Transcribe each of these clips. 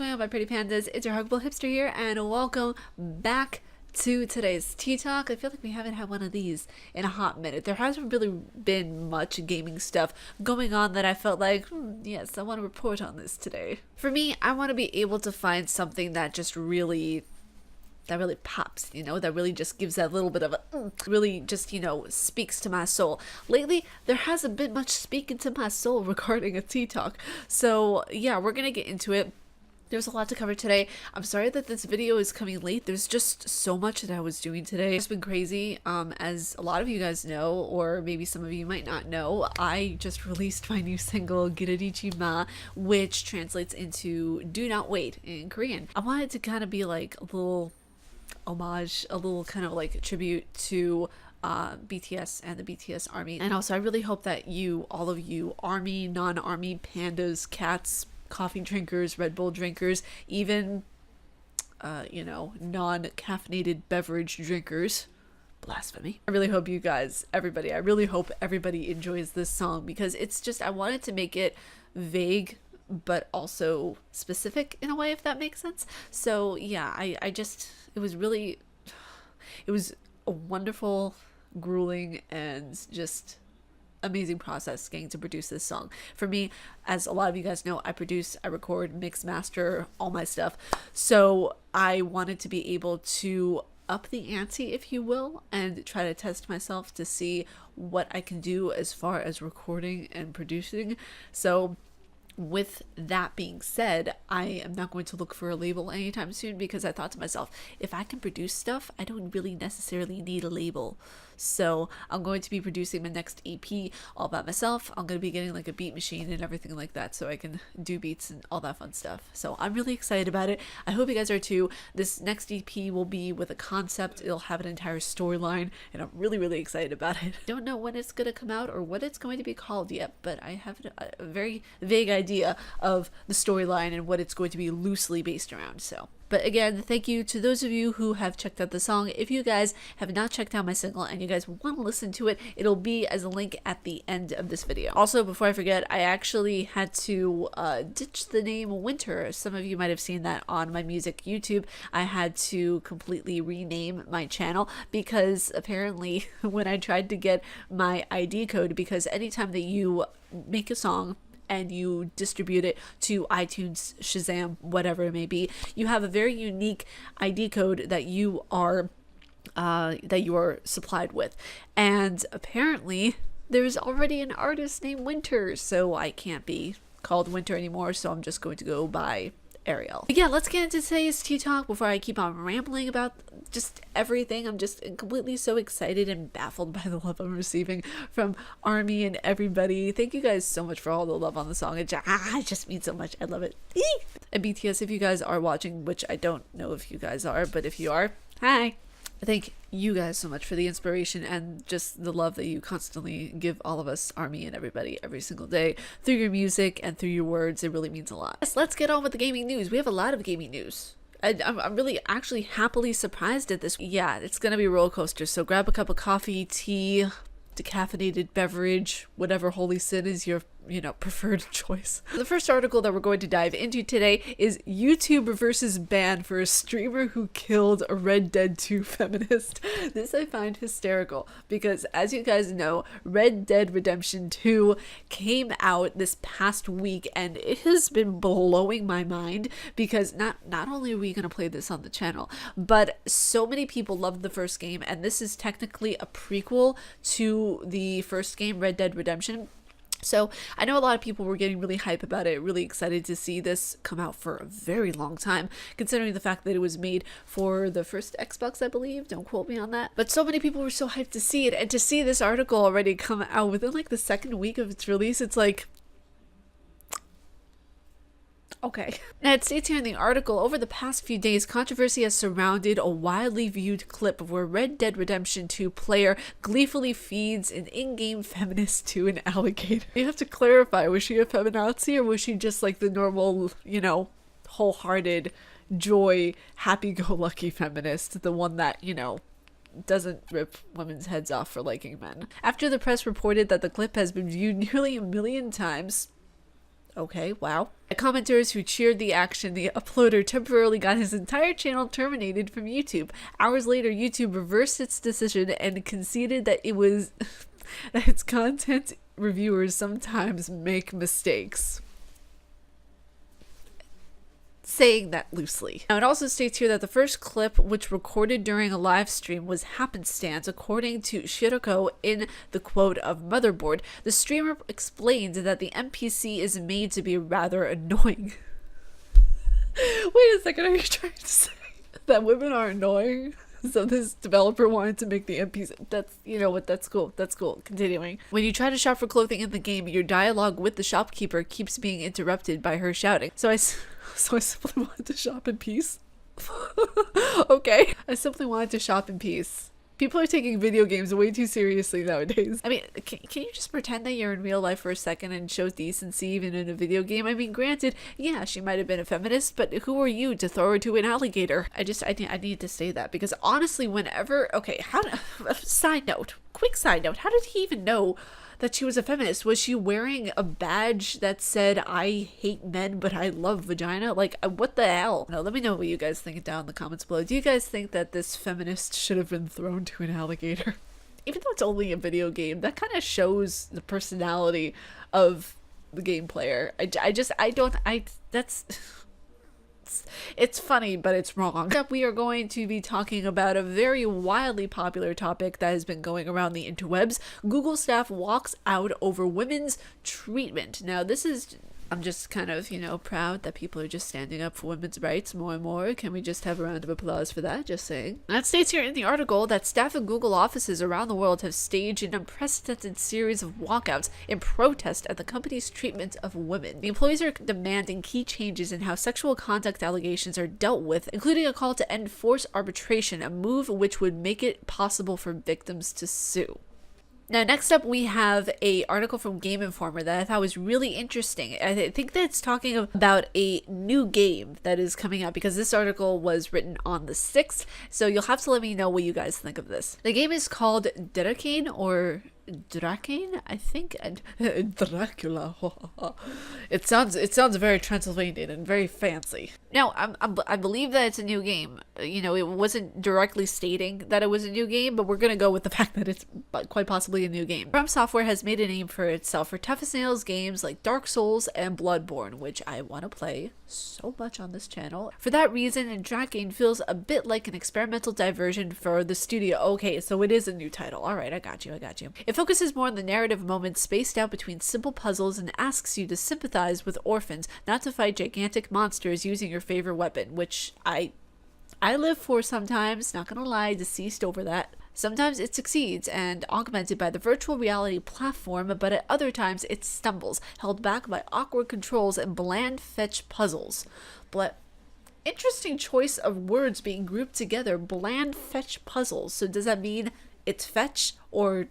going on, my pretty pandas? It's your huggable hipster here, and welcome back to today's Tea Talk. I feel like we haven't had one of these in a hot minute. There hasn't really been much gaming stuff going on that I felt like, yes, I want to report on this today. For me, I want to be able to find something that just really pops, that really just gives that little bit of a, really just, speaks to my soul. Lately, there hasn't been much speaking to my soul regarding a tea talk. So yeah, we're gonna get into it. There's a lot to cover today. I'm sorry that this video is coming late. There's just so much that I was doing today. It's been crazy. As a lot of you guys know, or maybe some of you might not know, I just released my new single, Girarichi Ma, which translates into Do Not Wait in Korean. I wanted to kind of be like a little homage, a little kind of like tribute to BTS and the BTS army. And also I really hope that you, all of you army, non-army, pandas, cats, coffee drinkers, Red Bull drinkers, even non-caffeinated beverage drinkers, blasphemy, I really hope you guys, everybody, I really hope everybody enjoys this song, because it's just, I wanted to make it vague but also specific in a way, if that makes sense. So yeah, I just, it was a wonderful, grueling, and just amazing process getting to produce this song. For me, as a lot of you guys know, I produce, I record, mix, master, all my stuff. So I wanted to be able to up the ante, if you will, and try to test myself to see what I can do as far as recording and producing. So with that being said, I am not going to look for a label anytime soon, because I thought to myself, if I can produce stuff, I don't really necessarily need a label. So I'm going to be producing my next EP all by myself. I'm going to be getting like a beat machine and everything like that, so I can do beats and all that fun stuff. So I'm really excited about it. I hope you guys are too. This next EP will be with a concept. It'll have an entire storyline, and I'm really excited about it. Don't know when it's going to come out or what it's going to be called yet, but I have a very vague idea of the storyline and what it's going to be loosely based around. So, but again, thank you to those of you who have checked out the song. If you guys have not checked out my single and you guys want to listen to it, it'll be as a link at the end of this video. Also, before I forget, I actually had to ditch the name Winter. Some of you might have seen that on my music YouTube. I had to completely rename my channel, because apparently when I tried to get my ID code, because anytime that you make a song and you distribute it to iTunes, Shazam, whatever it may be, you have a very unique ID code that you are supplied with. And apparently there's already an artist named Winter, so I can't be called Winter anymore, so I'm just going to go by Ariel. But yeah, let's get into today's tea talk before I keep on rambling about just everything. I'm just completely so excited and baffled by the love I'm receiving from ARMY and everybody. Thank you guys so much for all the love on the song. It just means so much. I love it. And BTS, if you guys are watching, which I don't know if you guys are, but if you are, hi. Thank you guys so much for the inspiration and just the love that you constantly give all of us, ARMY and everybody, every single day through your music and through your words. It really means a lot. Yes, let's get on with the gaming news. We have a lot of gaming news. I'm really actually happily surprised at this. Yeah, it's gonna be a roller coaster, so grab a cup of coffee, tea, decaffeinated beverage, whatever holy sin is your preferred choice. The first article that we're going to dive into today is YouTube versus ban for a streamer who killed a Red Dead 2 feminist. This I find hysterical, because as you guys know, Red Dead Redemption 2 came out this past week, and it has been blowing my mind, because not only are we going to play this on the channel, but so many people loved the first game, and this is technically a prequel to the first game, Red Dead Redemption. So I know a lot of people were getting really hype about it, really excited to see this come out for a very long time, considering the fact that it was made for the first Xbox, I believe. Don't quote me on that. But so many people were so hyped to see it, and to see this article already come out within like the second week of its release, it's like, okay. Now it states here in the article, over the past few days, controversy has surrounded a widely viewed clip of where Red Dead Redemption 2 player gleefully feeds an in-game feminist to an alligator. You have to clarify, was she a feminazi, or was she just like the normal, wholehearted, joy, happy-go-lucky feminist, the one that, doesn't rip women's heads off for liking men? After the press reported that the clip has been viewed nearly 1 million times, Okay, wow. Commenters who cheered the action, the uploader temporarily got his entire channel terminated from YouTube. Hours later, YouTube reversed its decision and conceded that it was that its content reviewers sometimes make mistakes. Saying that loosely. Now, it also states here that the first clip, which recorded during a live stream, was happenstance, according to Shiroko in the quote of Motherboard. The streamer explained that the NPC is made to be rather annoying. Wait a second, are you trying to say that women are annoying? So this developer wanted to make the NPC. That's, you know what, that's cool. That's cool. Continuing. When you try to shop for clothing in the game, your dialogue with the shopkeeper keeps being interrupted by her shouting. So I simply wanted to shop in peace. Okay. I simply wanted to shop in peace. People are taking video games way too seriously nowadays. I mean, can you just pretend that you're in real life for a second and show decency even in a video game? I mean, granted, yeah, she might have been a feminist, but who are you to throw her to an alligator? I need to say that because honestly, whenever, okay, quick side note, how did he even know that she was a feminist? Was she wearing a badge that said, I hate men, but I love vagina? Like, what the hell? No, let me know what you guys think down in the comments below. Do you guys think that this feminist should have been thrown to an alligator? Even though it's only a video game, that kind of shows the personality of the game player. It's funny, but it's wrong. Next up, we are going to be talking about a very wildly popular topic that has been going around the interwebs. Google staff walks out over women's treatment. Now, this is... I'm just kind of, proud that people are just standing up for women's rights more and more. Can we just have a round of applause for that? Just saying. That states here in the article that staff at Google offices around the world have staged an unprecedented series of walkouts in protest at the company's treatment of women. The employees are demanding key changes in how sexual contact allegations are dealt with, including a call to end forced arbitration, a move which would make it possible for victims to sue. Now, next up, we have a article from Game Informer that I thought was really interesting. I think that it's talking about a new game that is coming out because this article was written on the 6th. So you'll have to let me know what you guys think of this. The game is called Drakane or Drakane, I think. Dracula. It sounds very Transylvanian and very fancy. Now, I believe that it's a new game. It wasn't directly stating that it was a new game, but we're gonna go with the fact that it's quite possibly a new game. From Software has made a name for itself for tough as nails games like Dark Souls and Bloodborne, which I want to play so much on this channel. For that reason, Drakane feels a bit like an experimental diversion for the studio. Okay, so it is a new title. All right, I got you. It focuses more on the narrative moments spaced out between simple puzzles and asks you to sympathize with orphans, not to fight gigantic monsters using your favorite weapon, which I live for sometimes, not gonna lie, deceased over that. Sometimes it succeeds and augmented by the virtual reality platform, but at other times it stumbles, held back by awkward controls and bland fetch puzzles. Interesting choice of words being grouped together, bland fetch puzzles. So does that mean it's fetch or,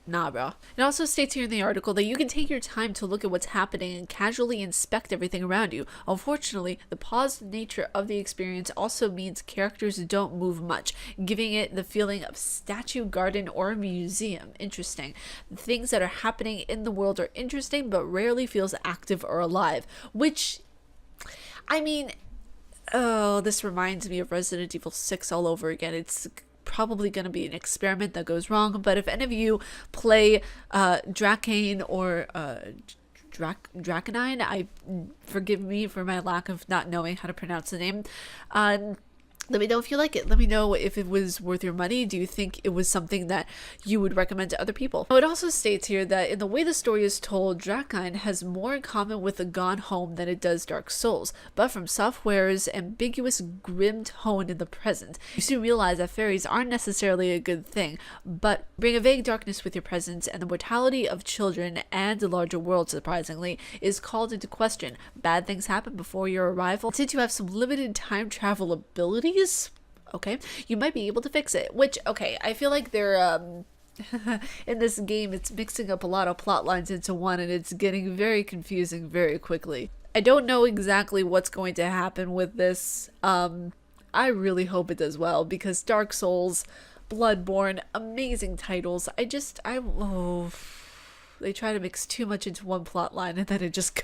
nah, bro. It also states here in the article that you can take your time to look at what's happening and casually inspect everything around you. Unfortunately, the paused nature of the experience also means characters don't move much, giving it the feeling of statue, garden, or museum. Interesting. The things that are happening in the world are interesting, but rarely feels active or alive, which, this reminds me of Resident Evil 6 all over again. It's probably going to be an experiment that goes wrong, but if any of you play Drakane or Dracanine, forgive me for my lack of not knowing how to pronounce the name. Let me know if you like it. Let me know if it was worth your money. Do you think it was something that you would recommend to other people? It also states here that in the way the story is told, Drakane has more in common with The Gone Home than it does Dark Souls, but from Software's ambiguous grim tone in the present, you soon realize that fairies aren't necessarily a good thing, but bring a vague darkness with your presence, and the mortality of children and the larger world, surprisingly, is called into question. Bad things happen before your arrival. Since you have some limited time travel abilities, okay, you might be able to fix it, which, okay, I feel like they're in this game it's mixing up a lot of plot lines into one and it's getting very confusing very quickly. I don't know exactly what's going to happen with this. I really hope it does well because Dark Souls, Bloodborne, amazing titles. they try to mix too much into one plot line, and then it just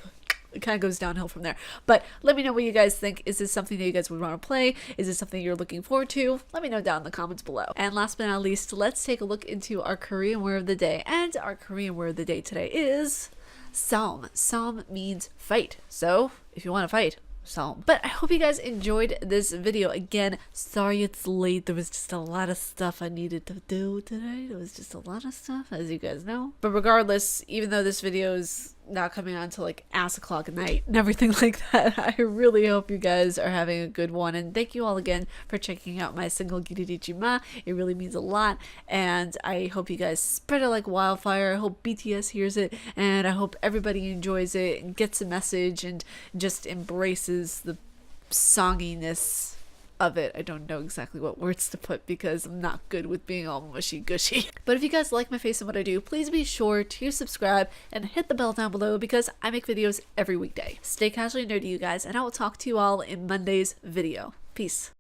it kind of goes downhill from there. But let me know what you guys think. Is this something that you guys would want to play? Is this something you're looking forward to? Let me know down in the comments below. And last but not least, let's take a look into our Korean word of the day. And our Korean word of the day today is Psalm. Psalm means fight. So if you want to fight, Psalm. But I hope you guys enjoyed this video. Again, sorry it's late. There was just a lot of stuff I needed to do today. There was just a lot of stuff, as you guys know. But regardless, even though this video is not coming on until like ass o'clock at night and everything like that, I really hope you guys are having a good one. And thank you all again for checking out my single Giririjima. It really means a lot. And I hope you guys spread it like wildfire. I hope BTS hears it. And I hope everybody enjoys it and gets the message and just embraces the songiness of it. I don't know exactly what words to put because I'm not good with being all mushy gushy. But if you guys like my face and what I do, please be sure to subscribe and hit the bell down below because I make videos every weekday. Stay casually nerdy, you guys, and I will talk to you all in Monday's video. Peace.